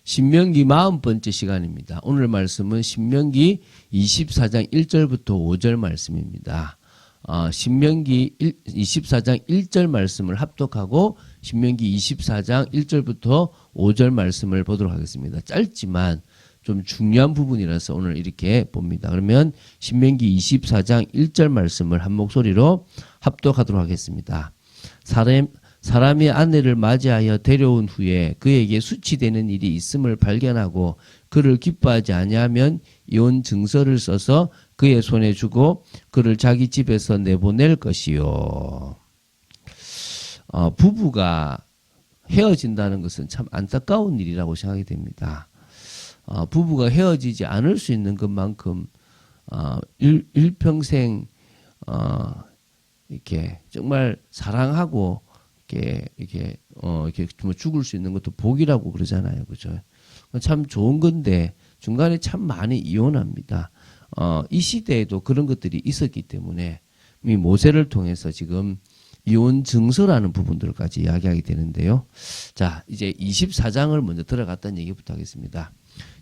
신명기 40번째 시간입니다. 오늘 말씀은 신명기 24장 1절부터 5절 말씀입니다. 신명기 24장 1절 말씀을 합독하고 신명기 24장 1절부터 5절 말씀을 보도록 하겠습니다. 짧지만 좀 중요한 부분이라서 오늘 이렇게 봅니다. 그러면 신명기 24장 1절 말씀을 한 목소리로 합독하도록 하겠습니다. 사람이 아내를 맞이하여 데려온 후에 그에게 수치되는 일이 있음을 발견하고 그를 기뻐하지 아니하면 이혼 증서를 써서 그의 손에 주고 그를 자기 집에서 내보낼 것이요. 부부가 헤어진다는 것은 참 안타까운 일이라고 생각이 됩니다. 부부가 헤어지지 않을 수 있는 것만큼 일평생 이렇게 정말 사랑하고 이렇게 죽을 수 있는 것도 복이라고 그러잖아요, 그죠? 참 좋은 건데 중간에 참 많이 이혼합니다. 이 시대에도 그런 것들이 있었기 때문에 이 모세를 통해서 지금 이혼 증서라는 부분들까지 이야기하게 되는데요. 자, 이제 24장을 먼저 들어갔다는 얘기부터 하겠습니다.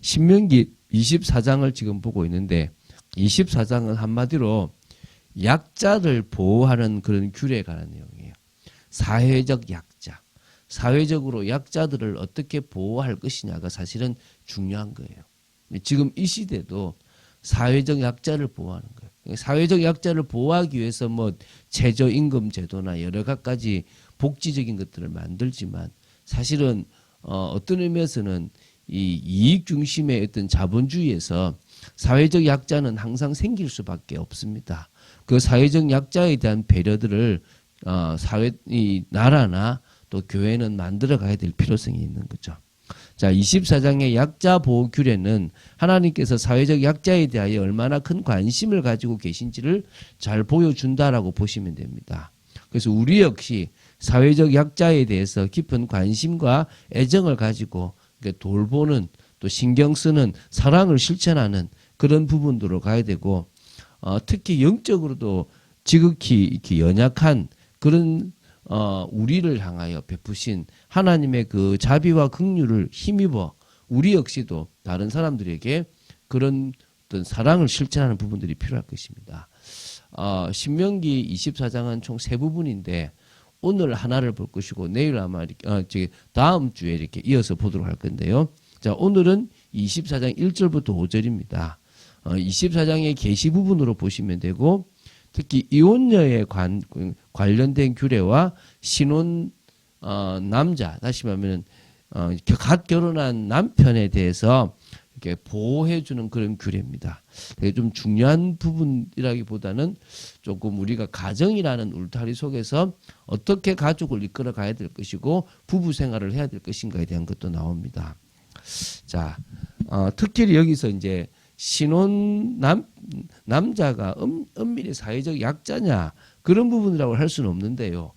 신명기 24장을 지금 보고 있는데 24장은 한마디로 약자를 보호하는 그런 규례에 관한 내용이에요. 사회적 약자, 사회적으로 약자들을 어떻게 보호할 것이냐가 사실은 중요한 거예요. 지금 이 시대도 사회적 약자를 보호하는 거예요. 사회적 약자를 보호하기 위해서 뭐 최저임금 제도나 여러 가지 복지적인 것들을 만들지만 사실은 어떤 의미에서는 이 이익 중심의 어떤 자본주의에서 사회적 약자는 항상 생길 수밖에 없습니다. 그 사회적 약자에 대한 배려들을 이 나라나 또 교회는 만들어 가야 될 필요성이 있는 거죠. 자, 24장의 약자 보호 규례는 하나님께서 사회적 약자에 대하여 얼마나 큰 관심을 가지고 계신지를 잘 보여준다라고 보시면 됩니다. 그래서 우리 역시 사회적 약자에 대해서 깊은 관심과 애정을 가지고 돌보는 또 신경 쓰는 사랑을 실천하는 그런 부분으로 가야 되고 특히 영적으로도 지극히 이렇게 연약한 그런 우리를 향하여 베푸신 하나님의 그 자비와 긍휼을 힘입어 우리 역시도 다른 사람들에게 그런 어떤 사랑을 실천하는 부분들이 필요할 것입니다. 신명기 24장은 총 3부분인데 오늘 하나를 볼 것이고 내일 아마 다음 주에 이렇게 이어서 보도록 할 건데요. 자, 오늘은 24장 1절부터 5절입니다. 24장의 계시 부분으로 보시면 되고 특히 이혼녀에 관련된 규례와 신혼 남자, 다시 말하면 갓 결혼한 남편에 대해서 이렇게 보호해주는 그런 규례입니다. 되게 좀 중요한 부분이라기보다는 조금 우리가 가정이라는 울타리 속에서 어떻게 가족을 이끌어 가야 될 것이고 부부 생활을 해야 될 것인가에 대한 것도 나옵니다. 자, 특히 여기서 이제 신혼 남자가 엄밀히 사회적 약자냐 그런 부분이라고 할 수는 없는데요.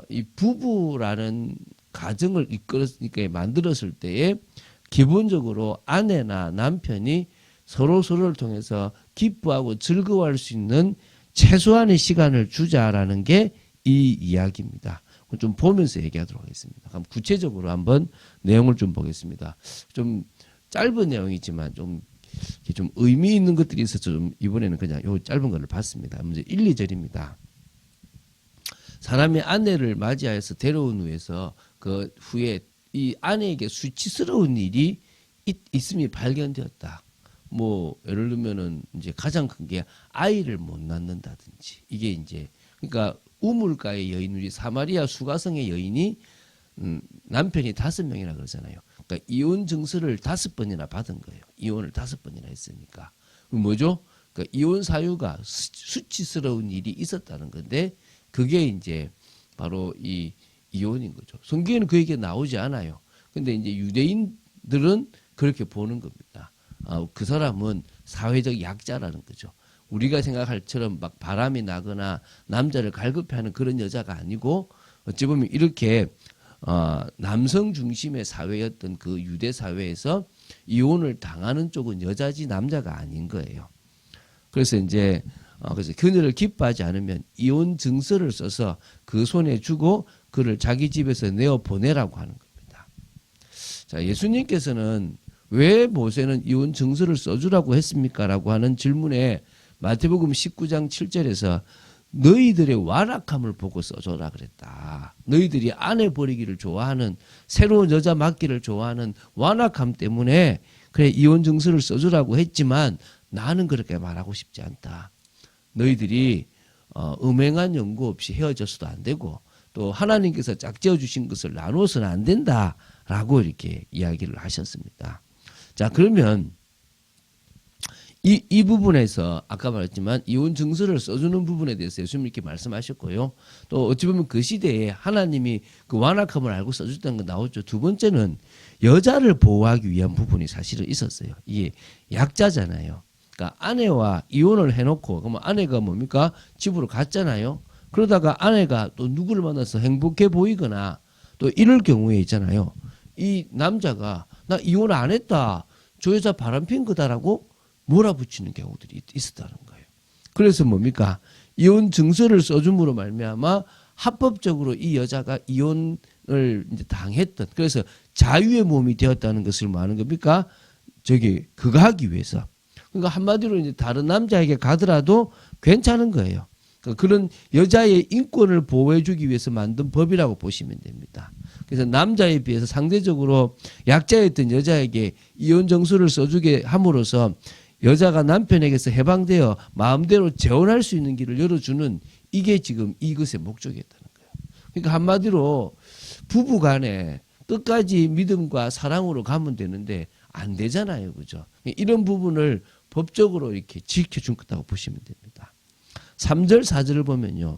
이 부부라는 가정을 이렇게 만들었을 때에 기본적으로 아내나 남편이 서로를 통해서 기뻐하고 즐거워할 수 있는 최소한의 시간을 주자라는 게 이 이야기입니다. 좀 보면서 얘기하도록 하겠습니다. 그럼 구체적으로 한번 내용을 좀 보겠습니다. 좀 짧은 내용이지만 좀 의미 있는 것들이 있어서 좀 이번에는 그냥 요 짧은 거를 봤습니다. 먼저 1, 2절입니다. 사람이 아내를 맞이하여서 데려온 후에서 그 후에 이 아내에게 수치스러운 일이 있음이 발견되었다. 뭐 예를 들면은 이제 가장 큰 게 아이를 못 낳는다든지 이게 이제 그러니까 우물가의 여인 우리 사마리아 수가성의 여인이 남편이 5명이라 그러잖아요. 그러니까 이혼 증서를 5번이나 받은 거예요. 이혼을 5번이나 했으니까. 뭐죠? 그러니까 이혼 사유가 수치스러운 일이 있었다는 건데 그게 이제 바로 이 이혼인 거죠. 성경에는 그 얘기가 나오지 않아요. 근데 이제 유대인들은 그렇게 보는 겁니다. 그 사람은 사회적 약자라는 거죠. 우리가 생각할 처럼 막 바람이 나거나 남자를 갈급해하는 그런 여자가 아니고 어찌 보면 이렇게 남성 중심의 사회였던 그 유대 사회에서 이혼을 당하는 쪽은 여자지 남자가 아닌 거예요. 그래서 이제 그래서 그녀를 기뻐하지 않으면 이혼 증서를 써서 그 손에 주고 그를 자기 집에서 내어 보내라고 하는 겁니다. 자, 예수님께서는 왜 모세는 이혼 증서를 써주라고 했습니까? 라고 하는 질문에 마태복음 19장 7절에서 너희들의 완악함을 보고 써줘라 그랬다. 너희들이 아내 버리기를 좋아하는, 새로운 여자 맡기를 좋아하는 완악함 때문에 그래 이혼 증서를 써주라고 했지만 나는 그렇게 말하고 싶지 않다. 너희들이 음행한 연고 없이 헤어져서도 안 되고 또 하나님께서 짝지어 주신 것을 나누어서는 안 된다라고 이렇게 이야기를 하셨습니다. 자, 그러면 이 부분에서 아까 말했지만 이혼 증서를 써주는 부분에 대해서 예수님이 이렇게 말씀하셨고요. 또 어찌 보면 그 시대에 하나님이 그 완악함을 알고 써줬다는 거 나오죠. 두 번째는 여자를 보호하기 위한 부분이 사실은 있었어요. 이게 약자잖아요. 그러니까 아내와 이혼을 해놓고 그러면 아내가 뭡니까? 집으로 갔잖아요. 그러다가 아내가 또 누구를 만나서 행복해 보이거나 또 이럴 경우에 있잖아요. 이 남자가 나 이혼 안 했다. 저 여자 바람핀 거다라고 몰아붙이는 경우들이 있었다는 거예요. 그래서 뭡니까? 이혼 증서를 써줌으로 말미암아 합법적으로 이 여자가 이혼을 이제 당했던, 그래서 자유의 몸이 되었다는 것을 뭐 하는 겁니까? 그거 하기 위해서. 그러니까 한마디로 이제 다른 남자에게 가더라도 괜찮은 거예요. 그러니까 그런 여자의 인권을 보호해주기 위해서 만든 법이라고 보시면 됩니다. 그래서 남자에 비해서 상대적으로 약자였던 여자에게 이혼 정서를 써주게 함으로써 여자가 남편에게서 해방되어 마음대로 재혼할 수 있는 길을 열어주는 이게 지금 이것의 목적이었다는 거예요. 그러니까 한마디로 부부 간에 끝까지 믿음과 사랑으로 가면 되는데 안 되잖아요. 그죠? 이런 부분을 법적으로 이렇게 지켜준 거라고 보시면 됩니다. 3절, 4절을 보면요.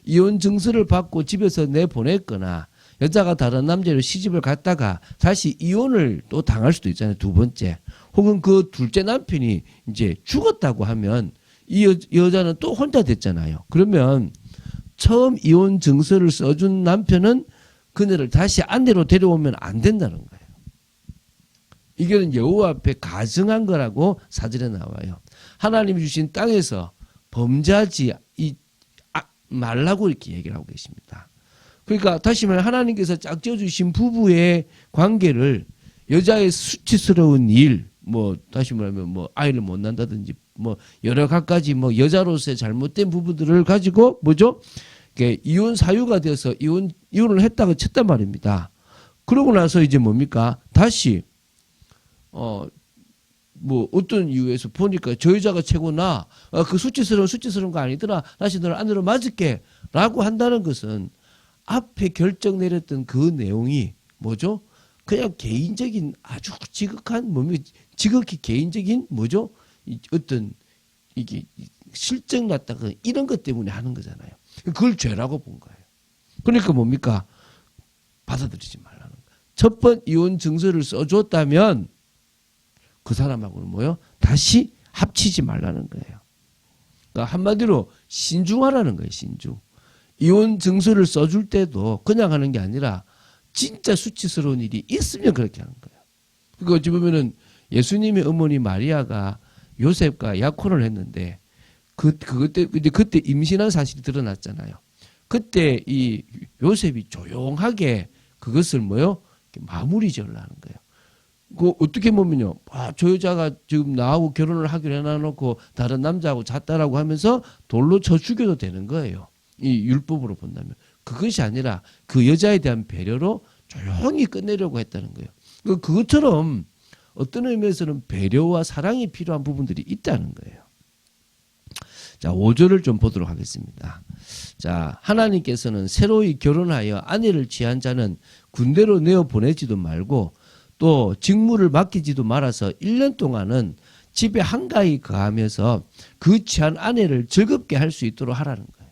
이혼 증서를 받고 집에서 내보냈거나 여자가 다른 남자로 시집을 갔다가 다시 이혼을 또 당할 수도 있잖아요. 두 번째. 혹은 그 둘째 남편이 이제 죽었다고 하면 이 여자는 또 혼자 됐잖아요. 그러면 처음 이혼 증서를 써준 남편은 그녀를 다시 아내로 데려오면 안 된다는 거예요. 이거는 여호와 앞에 가증한 거라고 사절에 나와요. 하나님이 주신 땅에서 범죄하지 말라고 이렇게 얘기를 하고 계십니다. 그러니까 다시 말해 하나님께서 짝지어 주신 부부의 관계를 여자의 수치스러운 일, 뭐 다시 말하면 뭐 아이를 못 낳는다든지 뭐 여러 가지 뭐 여자로서의 잘못된 부분들을 가지고 뭐죠? 이혼 사유가 되어서 이혼을 했다고 쳤단 말입니다. 그러고 나서 이제 뭡니까? 다시 뭐 어떤 이유에서 보니까 저 여자가 최고나 그 수치스러운 거 아니더라. 다시 너를 아내로 맞을게 라고 한다는 것은 앞에 결정 내렸던 그 내용이 뭐죠? 그냥 개인적인 아주 지극히 개인적인 뭐죠? 어떤 이게 실정 났다가 이런 것 때문에 하는 거잖아요. 그걸 죄라고 본 거예요. 그러니까 뭡니까? 받아들이지 말라는 거예요. 첫 번 이혼 증서를 써줬다면 그 사람하고는 뭐요? 다시 합치지 말라는 거예요. 그러니까 한마디로 신중하라는 거예요. 신중. 이혼 증서를 써줄 때도 그냥 하는 게 아니라 진짜 수치스러운 일이 있으면 그렇게 하는 거예요. 그러니까 어찌 보면은 예수님의 어머니 마리아가 요셉과 약혼을 했는데 그때 임신한 사실이 드러났잖아요. 그때 이 요셉이 조용하게 그것을 뭐요? 마무리 지으려는 거예요. 그 어떻게 보면요, 저 여자가 지금 나하고 결혼을 하기로 해놔놓고 다른 남자하고 잤다라고 하면서 돌로 쳐 죽여도 되는 거예요. 이 율법으로 본다면. 그것이 아니라 그 여자에 대한 배려로 조용히 끝내려고 했다는 거예요. 그것처럼 어떤 의미에서는 배려와 사랑이 필요한 부분들이 있다는 거예요. 자, 5절을 좀 보도록 하겠습니다. 자, 하나님께서는 새로이 결혼하여 아내를 취한 자는 군대로 내어 보내지도 말고 또 직무를 맡기지도 말아서 1년 동안은 집에 한가히 거하면서 그 취한 아내를 즐겁게 할 수 있도록 하라는 거예요.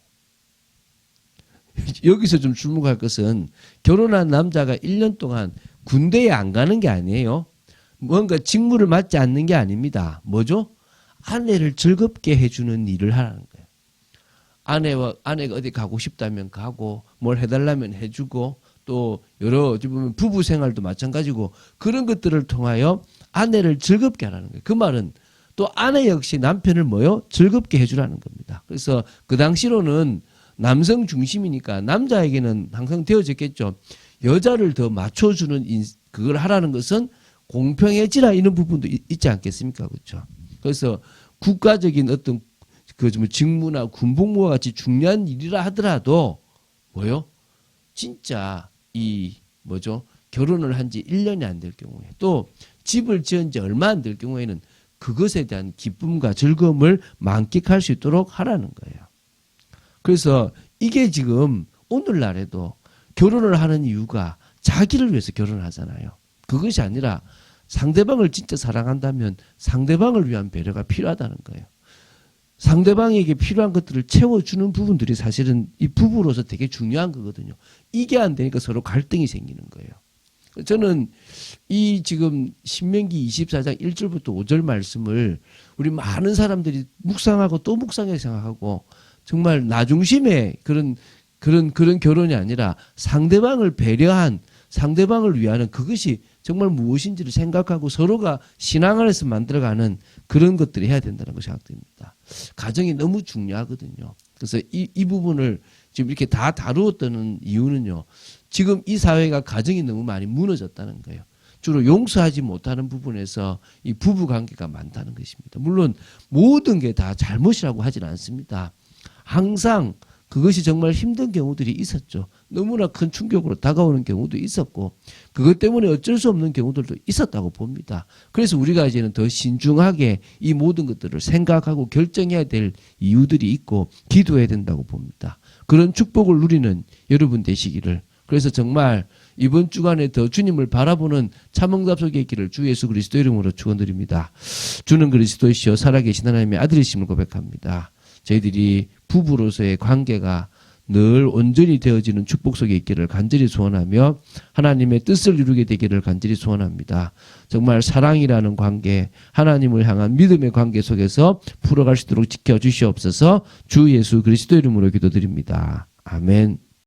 여기서 좀 주목할 것은 결혼한 남자가 1년 동안 군대에 안 가는 게 아니에요. 뭔가 직무를 맡지 않는 게 아닙니다. 뭐죠? 아내를 즐겁게 해주는 일을 하라는 거예요. 아내가 어디 가고 싶다면 가고 뭘 해달라면 해주고 또 여러 어찌 보면 부부 생활도 마찬가지고 그런 것들을 통하여 아내를 즐겁게 하라는 거예요. 그 말은 또 아내 역시 남편을 뭐요? 즐겁게 해주라는 겁니다. 그래서 그 당시로는 남성 중심이니까 남자에게는 항상 되어졌겠죠. 여자를 더 맞춰주는 그걸 하라는 것은 공평해지라 이런 부분도 있지 않겠습니까? 그렇죠? 그래서 국가적인 어떤 그 직무나 군복무와 같이 중요한 일이라 하더라도 뭐요? 진짜 이 뭐죠? 결혼을 한 지 1년이 안 될 경우에 또 집을 지은 지 얼마 안 될 경우에는 그것에 대한 기쁨과 즐거움을 만끽할 수 있도록 하라는 거예요. 그래서 이게 지금 오늘날에도 결혼을 하는 이유가 자기를 위해서 결혼을 하잖아요. 그것이 아니라 상대방을 진짜 사랑한다면 상대방을 위한 배려가 필요하다는 거예요. 상대방에게 필요한 것들을 채워주는 부분들이 사실은 이 부부로서 되게 중요한 거거든요. 이게 안 되니까 서로 갈등이 생기는 거예요. 저는 이 지금 신명기 24장 1절부터 5절 말씀을 우리 많은 사람들이 묵상하고 또 묵상해 생각하고 정말 나 중심의 그런 결혼이 아니라 상대방을 배려한 상대방을 위하는 그것이 정말 무엇인지를 생각하고 서로가 신앙 안에서 만들어가는 그런 것들이 해야 된다는 거 생각됩니다. 가정이 너무 중요하거든요. 그래서 이 부분을 지금 이렇게 다 다루었다는 이유는요. 지금 이 사회가 가정이 너무 많이 무너졌다는 거예요. 주로 용서하지 못하는 부분에서 이 부부 관계가 많다는 것입니다. 물론 모든 게 다 잘못이라고 하지는 않습니다. 항상 그것이 정말 힘든 경우들이 있었죠. 너무나 큰 충격으로 다가오는 경우도 있었고 그것 때문에 어쩔 수 없는 경우들도 있었다고 봅니다. 그래서 우리가 이제는 더 신중하게 이 모든 것들을 생각하고 결정해야 될 이유들이 있고 기도해야 된다고 봅니다. 그런 축복을 누리는 여러분 되시기를. 그래서 정말 이번 주간에 더 주님을 바라보는 참응답 속에 있기를 주 예수 그리스도 이름으로 축원드립니다. 주는 그리스도이시여 살아계신 하나님의 아들이심을 고백합니다. 저희들이 부부로서의 관계가 늘 온전히 되어지는 축복 속에 있기를 간절히 소원하며 하나님의 뜻을 이루게 되기를 간절히 소원합니다. 정말 사랑이라는 관계, 하나님을 향한 믿음의 관계 속에서 풀어갈 수 있도록 지켜주시옵소서. 주 예수 그리스도 이름으로 기도드립니다. 아멘.